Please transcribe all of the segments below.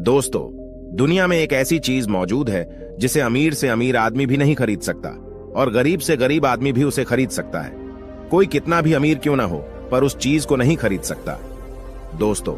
दोस्तों, दुनिया में एक ऐसी चीज मौजूद है जिसे अमीर से अमीर आदमी भी नहीं खरीद सकता और गरीब से गरीब आदमी भी उसे खरीद सकता है। कोई कितना भी अमीर क्यों ना हो, पर उस चीज को नहीं खरीद सकता। दोस्तों,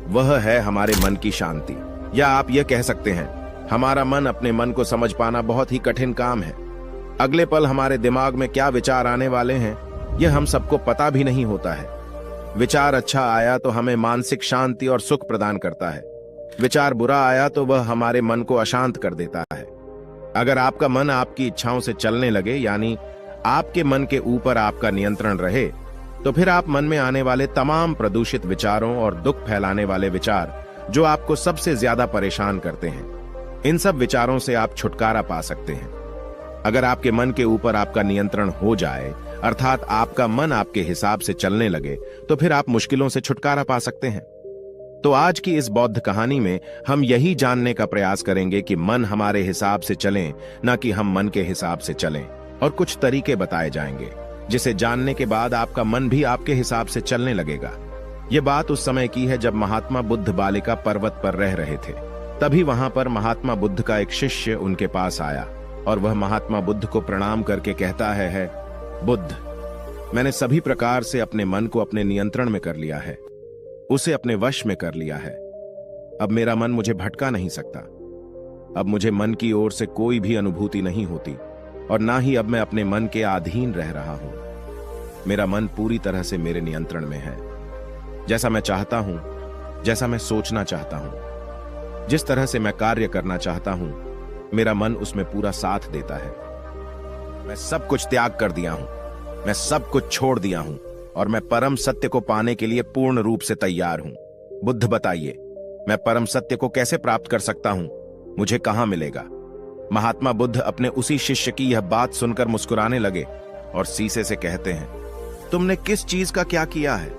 वह है हमारे मन की शांति, या आप यह कह सकते हैं हमारा मन। अपने मन को समझ पाना बहुत ही कठिन काम है। अगले पल हमारे दिमाग में क्या विचार आने वाले हैं यह हम सबको पता भी नहीं होता है। विचार अच्छा आया तो हमें मानसिक शांति और सुख प्रदान करता है। विचार बुरा आया तो वह हमारे मन को अशांत कर देता है। अगर आपका मन आपकी इच्छाओं से चलने लगे, यानी आपके मन के ऊपर आपका नियंत्रण रहे, तो फिर आप मन में आने वाले तमाम प्रदूषित विचारों और दुख फैलाने वाले विचार जो आपको सबसे ज्यादा परेशान करते हैं, इन सब विचारों से आप छुटकारा पा सकते हैं। अगर आपके मन के ऊपर आपका नियंत्रण हो जाए, अर्थात आपका मन आपके हिसाब से चलने लगे, तो फिर आप मुश्किलों से छुटकारा पा सकते हैं। तो आज की इस बौद्ध कहानी में हम यही जानने का प्रयास करेंगे कि मन हमारे हिसाब से चलें, न कि हम मन के हिसाब से चलें, और कुछ तरीके बताए जाएंगे जिसे जानने के बाद आपका मन भी आपके हिसाब से चलने लगेगा। ये बात उस समय की है जब महात्मा बुद्ध बालिका पर्वत पर रह रहे थे। तभी वहां पर महात्मा बुद्ध का एक शिष्य उनके पास आया और वह महात्मा बुद्ध को प्रणाम करके कहता है, बुद्ध, मैंने सभी प्रकार से अपने मन को अपने नियंत्रण में कर लिया है, उसे अपने वश में कर लिया है। अब मेरा मन मुझे भटका नहीं सकता। अब मुझे मन की ओर से कोई भी अनुभूति नहीं होती और ना ही अब मैं अपने मन के अधीन रह रहा हूं। मेरा मन पूरी तरह से मेरे नियंत्रण में है। जैसा मैं चाहता हूं, जैसा मैं सोचना चाहता हूं, जिस तरह से मैं कार्य करना चाहता हूं, मेरा मन उसमें पूरा साथ देता है। मैं सब कुछ त्याग कर दिया हूं, मैं सब कुछ छोड़ दिया हूं और मैं परम सत्य को पाने के लिए पूर्ण रूप से तैयार हूं। बुद्ध, बताइए, मैं परम सत्य को कैसे प्राप्त कर सकता हूं? मुझे कहां मिलेगा? महात्मा बुद्ध अपने उसी शिष्य की यह बात सुनकर मुस्कुराने लगे और सीसे से कहते हैं, तुमने किस चीज का क्या किया है?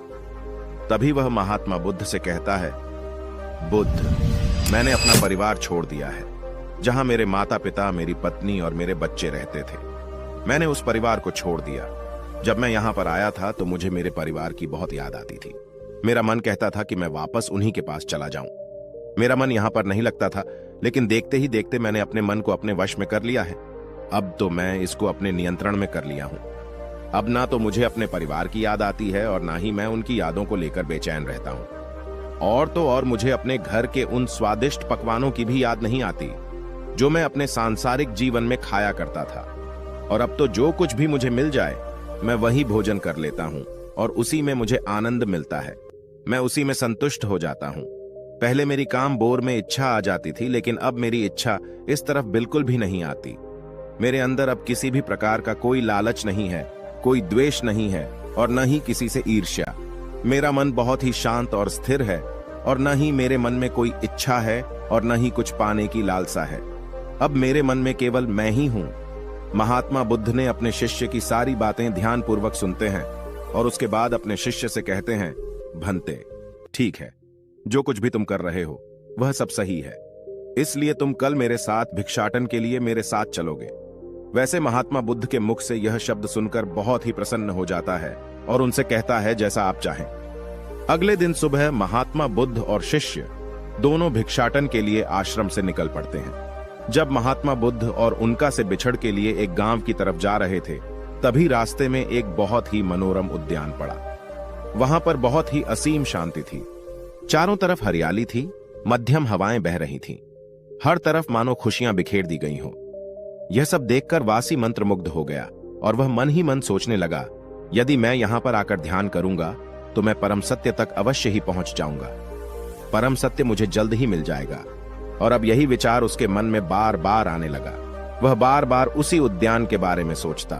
तभी वह महात्मा बुद्ध से कहता है, बुद्ध, मैंने अपना परिवार छोड़ दिया है, जहां मेरे माता पिता, मेरी पत्नी और मेरे बच्चे रहते थे। मैंने उस परिवार को छोड़ दिया। जब मैं यहां पर आया था तो मुझे मेरे परिवार की बहुत याद आती थी। मेरा मन कहता था कि मैं वापस उन्हीं के पास चला जाऊं। मेरा मन यहां पर नहीं लगता था, लेकिन देखते ही देखते मैंने अपने मन को अपने वश में कर लिया है। अब तो मैं इसको अपने नियंत्रण में कर लिया हूं। अब ना तो मुझे अपने परिवार की याद आती है और ना ही मैं उनकी यादों को लेकर बेचैन रहता हूं। और तो और मुझे अपने घर के उन स्वादिष्ट पकवानों की भी याद नहीं आती जो मैं अपने सांसारिक जीवन में खाया करता था। और अब तो जो कुछ भी मुझे मिल जाए मैं वही भोजन कर लेता हूं और उसी में मुझे आनंद मिलता है। मैं उसी में संतुष्ट हो जाता हूं। पहले मेरी काम बोर में इच्छा आ जाती थी, लेकिन अब मेरी इच्छा इस तरफ बिल्कुल भी नहीं आती। मेरे अंदर अब किसी भी प्रकार का कोई लालच नहीं है, कोई द्वेष नहीं है और न ही किसी से ईर्ष्या। मेरा मन बहुत ही शांत और स्थिर है और न ही मेरे मन में कोई इच्छा है और न ही कुछ पाने की लालसा है। अब मेरे मन में केवल मैं ही हूं। महात्मा बुद्ध ने अपने शिष्य की सारी बातें ध्यानपूर्वक सुनते हैं और उसके बाद अपने शिष्य से कहते हैं, भंते, ठीक है, जो कुछ भी तुम कर रहे हो वह सब सही है, इसलिए तुम कल मेरे साथ भिक्षाटन के लिए मेरे साथ चलोगे। वैसे महात्मा बुद्ध के मुख से यह शब्द सुनकर बहुत ही प्रसन्न हो जाता है और उनसे कहता है, जैसा आप चाहें। अगले दिन सुबह महात्मा बुद्ध और शिष्य दोनों भिक्षाटन के लिए आश्रम से निकल पड़ते हैं। जब महात्मा बुद्ध और उनका से बिछड़ के लिए एक गांव की तरफ जा रहे थे, तभी रास्ते में एक बहुत ही मनोरम उद्यान पड़ा। वहां पर बहुत ही असीम शांति थी। चारों तरफ हरियाली थी, मध्यम हवाएं बह रही थीं। हर तरफ मानो खुशियां बिखेर दी गई हों। यह सब देखकर वासी मंत्रमुग्ध हो गया और वह मन ही मन सोचने लगा, यदि मैं यहां पर आकर ध्यान करूंगा तो मैं परम सत्य तक अवश्य ही पहुंच जाऊंगा। परम सत्य मुझे जल्द ही मिल जाएगा। और अब यही विचार उसके मन में बार बार आने लगा। वह बार बार उसी उद्यान के बारे में सोचता,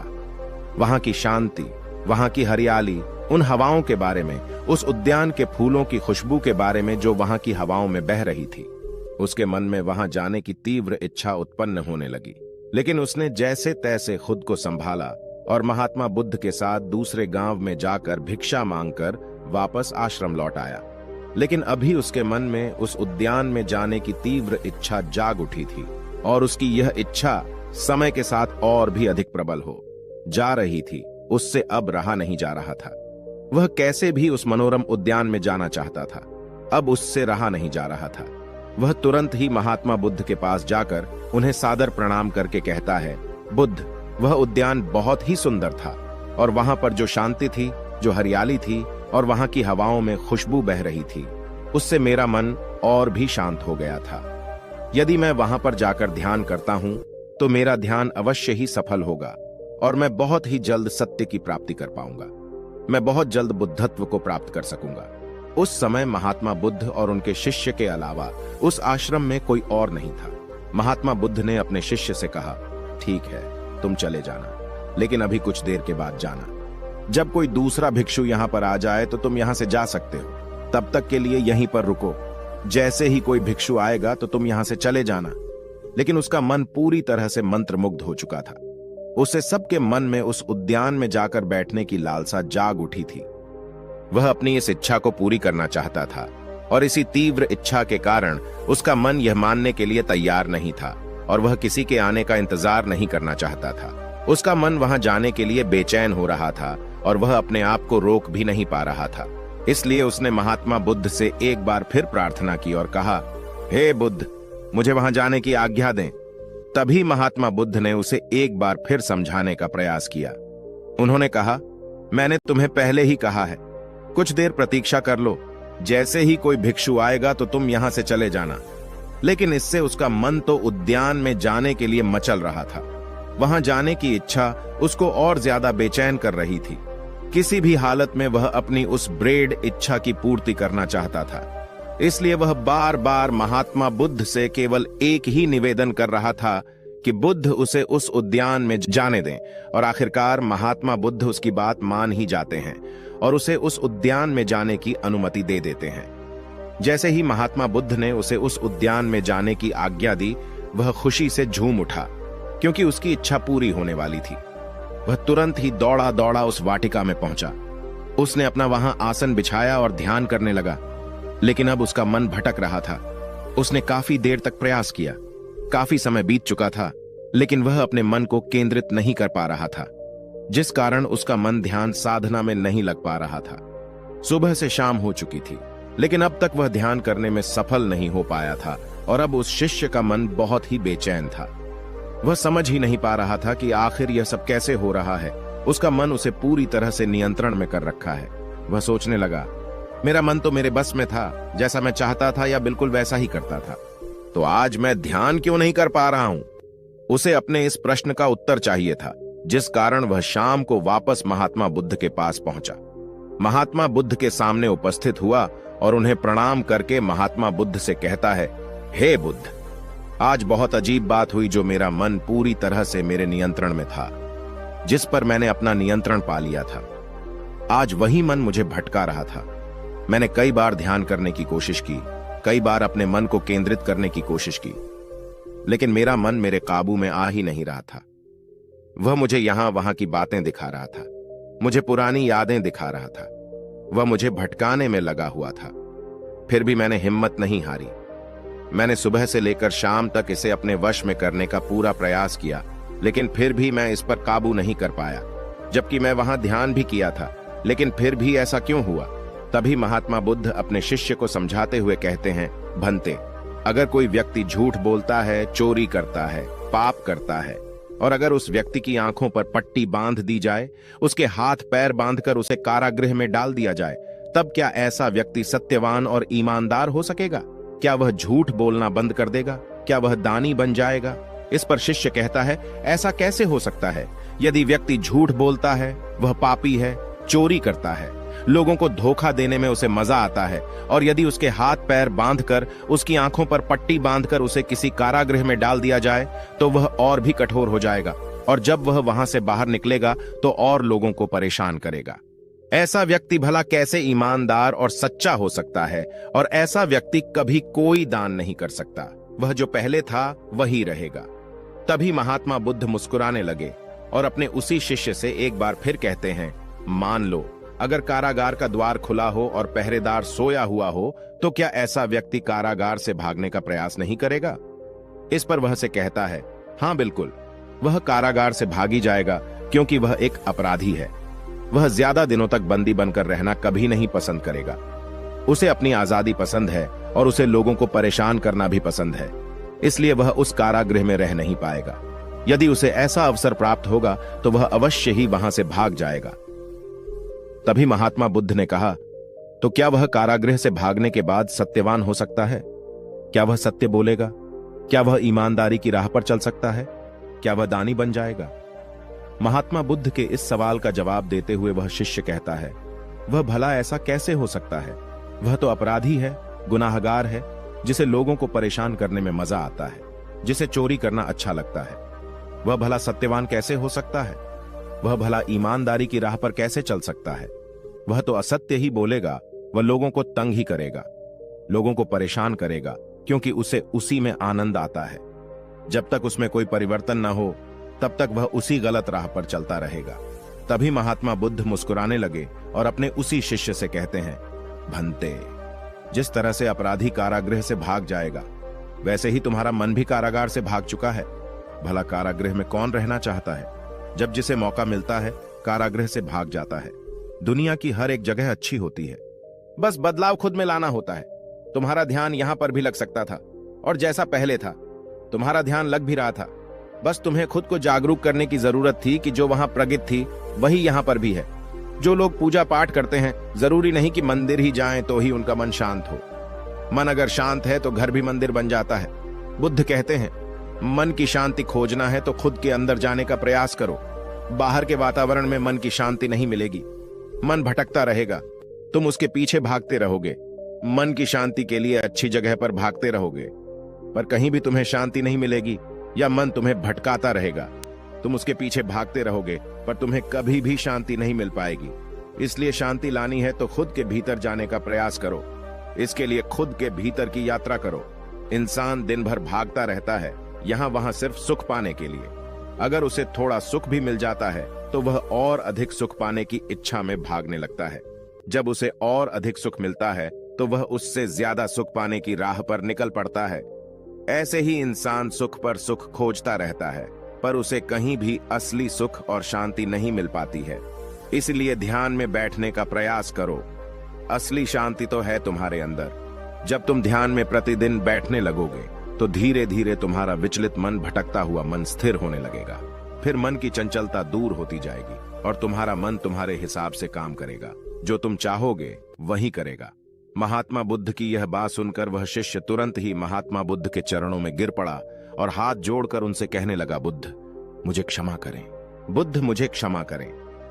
वहां की शांति, वहां की हरियाली, उन हवाओं के बारे में, उस उद्यान के फूलों की खुशबू के बारे में जो वहां की हवाओं में बह रही थी। उसके मन में वहां जाने की तीव्र इच्छा उत्पन्न होने लगी, लेकिन उसने जैसे तैसे खुद को संभाला और महात्मा बुद्ध के साथ दूसरे गांव में जाकर भिक्षा मांगकर वापस आश्रम लौट आया। लेकिन अभी उसके मन में उस उद्यान में जाने की तीव्र इच्छा जाग उठी थी और उसकी यह इच्छा समय के साथ और भी अधिक प्रबल हो जा रही थी। उससे अब रहा नहीं जा रहा था। वह कैसे भी उस मनोरम उद्यान में जाना चाहता था। अब उससे रहा नहीं जा रहा था। वह तुरंत ही महात्मा बुद्ध के पास जाकर उन्हें सादर प्रणाम करके कहता है, बुद्ध, वह उद्यान बहुत ही सुंदर था और वहां पर जो शांति थी, जो हरियाली थी और वहां की हवाओं में खुशबू बह रही थी, उससे मेरा मन और भी शांत हो गया था। यदि मैं वहां पर जाकर ध्यान करता हूं तो मेरा ध्यान अवश्य ही सफल होगा और मैं बहुत ही जल्द सत्य की प्राप्ति कर पाऊंगा। मैं बहुत जल्द बुद्धत्व को प्राप्त कर सकूंगा। उस समय महात्मा बुद्ध और उनके शिष्य के अलावा उस आश्रम में कोई और नहीं था। महात्मा बुद्ध ने अपने शिष्य से कहा, ठीक है, तुम चले जाना, लेकिन अभी कुछ देर के बाद जाना। जब कोई दूसरा भिक्षु यहाँ पर आ जाए तो तुम यहाँ से जा सकते हो, तब तक के लिए यहीं पर रुको। जैसे ही कोई भिक्षु आएगा तो तुम यहाँ से चले जाना। लेकिन उसका मन पूरी तरह से मंत्रमुग्ध हो चुका था। उसे सबके मन में उस उद्यान में जाकर बैठने की लालसा जाग उठी थी। वह अपनी इस इच्छा को पूरी करना चाहता था और इसी तीव्र इच्छा के कारण उसका मन यह मानने के लिए तैयार नहीं था और वह किसी के आने का इंतजार नहीं करना चाहता था। उसका मन वहां जाने के लिए बेचैन हो रहा था और वह अपने आप को रोक भी नहीं पा रहा था। इसलिए उसने महात्मा बुद्ध से एक बार फिर प्रार्थना की और कहा, हे बुद्ध, मुझे वहां जाने की आज्ञा दें। तभी महात्मा बुद्ध ने उसे एक बार फिर समझाने का प्रयास किया। उन्होंने कहा, मैंने तुम्हें पहले ही कहा है, कुछ देर प्रतीक्षा कर लो। जैसे ही कोई भिक्षु आएगा तो तुम यहां से चले जाना। लेकिन इससे उसका मन तो उद्यान में जाने के लिए मचल रहा था। वहां जाने की इच्छा उसको और ज्यादा बेचैन कर रही थी। किसी भी हालत में वह अपनी उस ब्रेड इच्छा की पूर्ति करना चाहता था। इसलिए वह बार बार महात्मा बुद्ध से केवल एक ही निवेदन कर रहा था कि बुद्ध उसे उस उद्यान में जाने दें। और आखिरकार महात्मा बुद्ध उसकी बात मान ही जाते हैं और उसे उस उद्यान में जाने की अनुमति दे देते हैं। जैसे ही महात्मा बुद्ध ने उसे उस उद्यान में जाने की आज्ञा दी, वह खुशी से झूम उठा, क्योंकि उसकी इच्छा पूरी होने वाली थी। वह तुरंत ही दौड़ा दौड़ा उस वाटिका में पहुंचा। उसने अपना वहां आसन बिछाया और ध्यान करने लगा। लेकिन अब उसका मन भटक रहा था। उसने काफी देर तक प्रयास किया। काफी समय बीत चुका था, लेकिन वह अपने मन को केंद्रित नहीं कर पा रहा था, जिस कारण उसका मन ध्यान साधना में नहीं लग पा रहा था। सुबह से शाम हो चुकी थी, लेकिन अब तक वह ध्यान करने में सफल नहीं हो पाया था और अब उस शिष्य का मन बहुत ही बेचैन था। वह समझ ही नहीं पा रहा था कि आखिर यह सब कैसे हो रहा है। उसका मन उसे पूरी तरह से नियंत्रण में कर रखा है। वह सोचने लगा, मेरा मन तो मेरे बस में था, जैसा मैं चाहता था या बिल्कुल वैसा ही करता था, तो आज मैं ध्यान क्यों नहीं कर पा रहा हूं? उसे अपने इस प्रश्न का उत्तर चाहिए था, जिस कारण वह शाम को वापस महात्मा बुद्ध के पास पहुंचा। महात्मा बुद्ध के सामने उपस्थित हुआ और उन्हें प्रणाम करके महात्मा बुद्ध से कहता है, हे बुद्ध, आज बहुत अजीब बात हुई जो मेरा मन पूरी तरह से मेरे नियंत्रण में था, जिस पर मैंने अपना नियंत्रण पा लिया था। आज वही मन मुझे भटका रहा था। मैंने कई बार ध्यान करने की कोशिश की, कई बार अपने मन को केंद्रित करने की कोशिश की, लेकिन मेरा मन मेरे काबू में आ ही नहीं रहा था। वह मुझे यहां वहां की बातें दिखा रहा था, मुझे पुरानी यादें दिखा रहा था। वह मुझे भटकाने में लगा हुआ था। फिर भी मैंने हिम्मत नहीं हारी। मैंने सुबह से लेकर शाम तक इसे अपने वश में करने का पूरा प्रयास किया, लेकिन फिर भी मैं इस पर काबू नहीं कर पाया। जबकि मैं वहां ध्यान भी किया था, लेकिन फिर भी ऐसा क्यों हुआ? तभी महात्मा बुद्ध अपने शिष्य को समझाते हुए कहते हैं, भंते, अगर कोई व्यक्ति झूठ बोलता है, चोरी करता है, पाप करता है, और अगर उस व्यक्ति की आंखों पर पट्टी बांध दी जाए, उसके हाथ पैर बांधकर उसे कारागृह में डाल दिया जाए, तब क्या ऐसा व्यक्ति सत्यवान और ईमानदार हो सकेगा? क्या वह झूठ बोलना बंद कर देगा? क्या वह दानी बन जाएगा? इस पर शिष्य कहता है, ऐसा कैसे हो सकता है? यदि व्यक्ति झूठ बोलता है, वह पापी है, चोरी करता है, लोगों को धोखा देने में उसे मजा आता है, और यदि उसके हाथ पैर बांधकर, उसकी आंखों पर पट्टी बांधकर उसे किसी कारागृह में डाल दिया जाए, तो वह और भी कठोर हो जाएगा, और जब वह वहां से बाहर निकलेगा तो और लोगों को परेशान करेगा। ऐसा व्यक्ति भला कैसे ईमानदार और सच्चा हो सकता है? और ऐसा व्यक्ति कभी कोई दान नहीं कर सकता। वह जो पहले था वही रहेगा। तभी महात्मा बुद्ध मुस्कुराने लगे और अपने उसी शिष्य से एक बार फिर कहते हैं, मान लो अगर कारागार का द्वार खुला हो और पहरेदार सोया हुआ हो, तो क्या ऐसा व्यक्ति कारागार से भागने का प्रयास नहीं करेगा? इस पर वह से कहता है, हां बिल्कुल, वह कारागार से भागी जाएगा, क्योंकि वह एक अपराधी है। वह ज्यादा दिनों तक बंदी बनकर रहना कभी नहीं पसंद करेगा। उसे अपनी आजादी पसंद है और उसे लोगों को परेशान करना भी पसंद है, इसलिए वह उस कारागृह में रह नहीं पाएगा। यदि उसे ऐसा अवसर प्राप्त होगा तो वह अवश्य ही वहां से भाग जाएगा। तभी महात्मा बुद्ध ने कहा, तो क्या वह कारागृह से भागने के बाद सत्यवान हो सकता है? क्या वह सत्य बोलेगा? क्या वह ईमानदारी की राह पर चल सकता है? क्या वह दानी बन जाएगा? महात्मा बुद्ध के इस सवाल का जवाब देते हुए वह शिष्य कहता है, वह भला ऐसा कैसे हो सकता है? वह तो अपराधी है, गुनाहगार है, जिसे लोगों को परेशान करने में मजा आता है, जिसे चोरी करना अच्छा लगता है। वह भला सत्यवान कैसे हो सकता है? वह भला ईमानदारी की राह पर कैसे चल सकता है? वह तो असत्य ही बोलेगा, वह लोगों को तंग ही करेगा, लोगों को परेशान करेगा, क्योंकि उसे उसी में आनंद आता है। जब तक उसमें कोई परिवर्तन न हो तब तक वह उसी गलत राह पर चलता रहेगा। तभी महात्मा बुद्ध मुस्कुराने लगे और अपने उसी शिष्य से कहते हैं, भंते, जिस तरह से अपराधी कारागृह से भाग जाएगा, वैसे ही तुम्हारा मन भी कारागार से भाग चुका है। भला कारागृह में कौन रहना चाहता है? जब जिसे मौका मिलता है कारागृह से भाग जाता है। दुनिया की हर एक जगह अच्छी होती है, बस बदलाव खुद में लाना होता है। तुम्हारा ध्यान यहां पर भी लग सकता था, और जैसा पहले था तुम्हारा ध्यान लग भी रहा था। बस तुम्हें खुद को जागरूक करने की जरूरत थी कि जो वहां प्रगति थी वही यहां पर भी है। जो लोग पूजा पाठ करते हैं, जरूरी नहीं कि मंदिर ही जाएं तो ही उनका मन शांत हो। मन अगर शांत है तो घर भी मंदिर बन जाता है। बुद्ध कहते हैं, मन की शांति खोजना है तो खुद के अंदर जाने का प्रयास करो। बाहर के वातावरण में मन की शांति नहीं मिलेगी, मन भटकता रहेगा, तुम उसके पीछे भागते रहोगे। मन की शांति के लिए अच्छी जगह पर भागते रहोगे, पर कहीं भी तुम्हें शांति नहीं मिलेगी या मन तुम्हें भटकाता रहेगा। तुम उसके पीछे भागते रहोगे पर तुम्हें कभी भी शांति नहीं मिल पाएगी। इसलिए शांति लानी है तो खुद के भीतर जाने का प्रयास करो। इसके लिए खुद के भीतर की यात्रा करो। इंसान दिन भर भागता रहता है यहां वहां सिर्फ सुख पाने के लिए। अगर उसे थोड़ा सुख भी मिल जाता है तो वह और अधिक सुख पाने की इच्छा में भागने लगता है। जब उसे और अधिक सुख मिलता है तो वह उससे ज्यादा सुख पाने की राह पर निकल पड़ता है। ऐसे ही इंसान सुख पर सुख खोजता रहता है, पर उसे कहीं भी असली सुख और शांति नहीं मिल पाती है। इसलिए ध्यान में बैठने का प्रयास करो। असली शांति तो है तुम्हारे अंदर। जब तुम ध्यान में प्रतिदिन बैठने लगोगे तो धीरे धीरे तुम्हारा विचलित मन, भटकता हुआ मन स्थिर होने लगेगा। फिर मन की चंचलता दूर होती जाएगी और तुम्हारा मन तुम्हारे हिसाब से काम करेगा। जो तुम चाहोगे वही करेगा। महात्मा बुद्ध की यह बात सुनकर वह शिष्य तुरंत ही महात्मा बुद्ध के चरणों में गिर पड़ा और हाथ जोड़कर उनसे कहने लगा, बुद्ध मुझे क्षमा करें, बुद्ध मुझे क्षमा करें।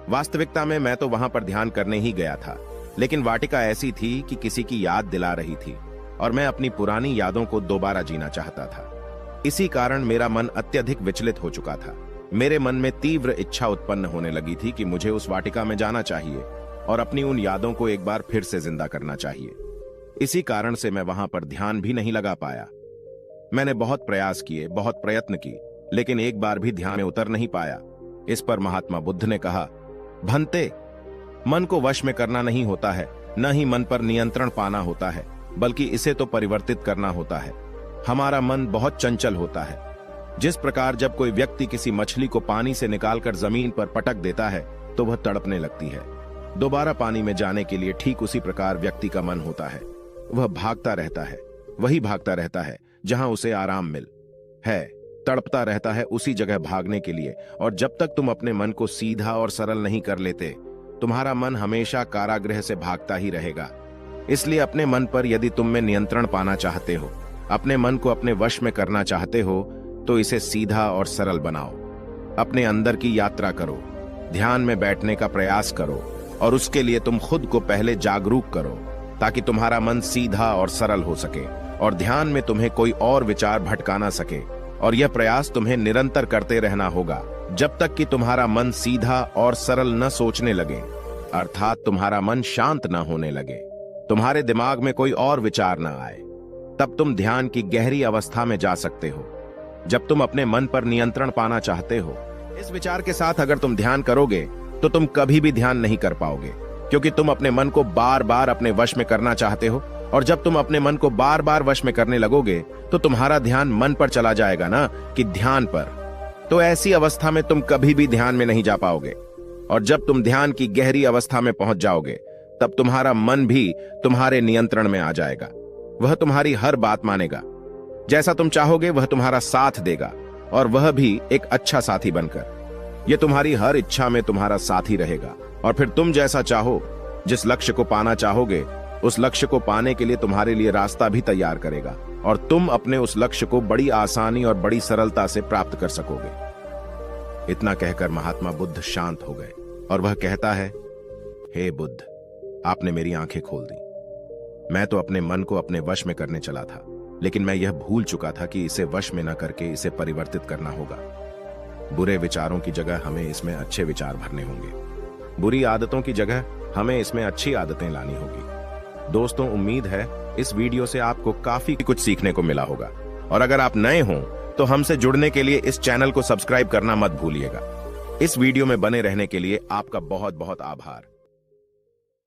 वास्तविकता में मैं तो वहां पर ध्यान करने ही गया था, लेकिन वाटिका ऐसी थी कि किसी की याद दिला रही थी और मैं अपनी पुरानी यादों को दोबारा जीना चाहता था। इसी कारण मेरा मन अत्यधिक विचलित हो चुका था। मेरे मन में तीव्र इच्छा उत्पन्न होने लगी थी कि मुझे उस वाटिका में जाना चाहिए और अपनी उन यादों को एक बार फिर से जिंदा करना चाहिए। इसी कारण से मैं वहां पर ध्यान भी नहीं लगा पाया। मैंने बहुत प्रयास किए, बहुत प्रयत्न की, लेकिन एक बार भी ध्यान में उतर नहीं पाया। इस पर महात्मा बुद्ध ने कहा, भंते, मन को वश में करना नहीं होता है, न ही मन पर नियंत्रण पाना होता है, बल्कि इसे तो परिवर्तित करना होता है। हमारा मन बहुत चंचल होता है। जिस प्रकार जब कोई व्यक्ति किसी मछली को पानी से निकालकर जमीन पर पटक देता है तो वह तड़पने लगती है। दोबारा पानी में जाने के लिए ठीक उसी प्रकार व्यक्ति का मन होता है। वह भागता रहता है, वही भागता रहता है जहां उसे आराम मिल है, तड़पता रहता है उसी जगह भागने के लिए। और जब तक तुम अपने मन को सीधा और सरल नहीं कर लेते, तुम्हारा मन हमेशा कारागृह से भागता ही रहेगा। इसलिए अपने मन पर यदि तुम में नियंत्रण पाना चाहते हो, अपने मन को अपने वश में करना चाहते हो, तो इसे सीधा और सरल बनाओ। अपने अंदर की यात्रा करो, ध्यान में बैठने का प्रयास करो और उसके लिए तुम खुद को पहले जागरूक करो, ताकि तुम्हारा मन सीधा और सरल हो सके और ध्यान में तुम्हें कोई और विचार भटका ना सके। और यह प्रयास तुम्हें निरंतर करते रहना होगा जब तक कि तुम्हारा मन सीधा और सरल न सोचने लगे, अर्थात तुम्हारा मन शांत न होने लगे, तुम्हारे दिमाग में कोई और विचार न आए। तब तुम ध्यान की गहरी अवस्था में जा सकते हो। जब तुम अपने मन पर नियंत्रण पाना चाहते हो, इस विचार के साथ अगर तुम ध्यान करोगे तो तुम कभी भी ध्यान नहीं कर पाओगे, क्योंकि तुम अपने मन को बार बार अपने वश में करना चाहते हो। और जब तुम अपने मन को बार बार वश में करने लगोगे तो तुम्हारा ध्यान मन पर चला जाएगा ना, कि ध्यान पर। तो ऐसी अवस्था में तुम कभी भी ध्यान में नहीं जा पाओगे। और जब तुम ध्यान की गहरी अवस्था में पहुंच जाओगे तब तुम्हारा मन भी तुम्हारे नियंत्रण में आ जाएगा। वह तुम्हारी हर बात मानेगा। जैसा तुम चाहोगे वह तुम्हारा साथ देगा, और वह भी एक अच्छा साथी बनकर। यह तुम्हारी हर इच्छा में तुम्हारा साथी रहेगा, और फिर तुम जैसा चाहो, जिस लक्ष्य को पाना चाहोगे, उस लक्ष्य को पाने के लिए तुम्हारे लिए रास्ता भी तैयार करेगा, और तुम अपने उस लक्ष्य को बड़ी आसानी और बड़ी सरलता से प्राप्त कर सकोगे। इतना कहकर महात्मा बुद्ध शांत हो गए, और वह कहता है, हे बुद्ध, आपने मेरी आंखें खोल दी। मैं तो अपने मन को अपने वश में करने चला था, लेकिन मैं यह भूल चुका था कि इसे वश में न करके इसे परिवर्तित करना होगा। बुरे विचारों की जगह हमें इसमें अच्छे विचार भरने होंगे। बुरी आदतों की जगह हमें इसमें अच्छी आदतें लानी होगी। दोस्तों, उम्मीद है इस वीडियो से आपको काफी कुछ सीखने को मिला होगा, और अगर आप नए हों तो हमसे जुड़ने के लिए इस चैनल को सब्सक्राइब करना मत भूलिएगा। इस वीडियो में बने रहने के लिए आपका बहुत बहुत आभार।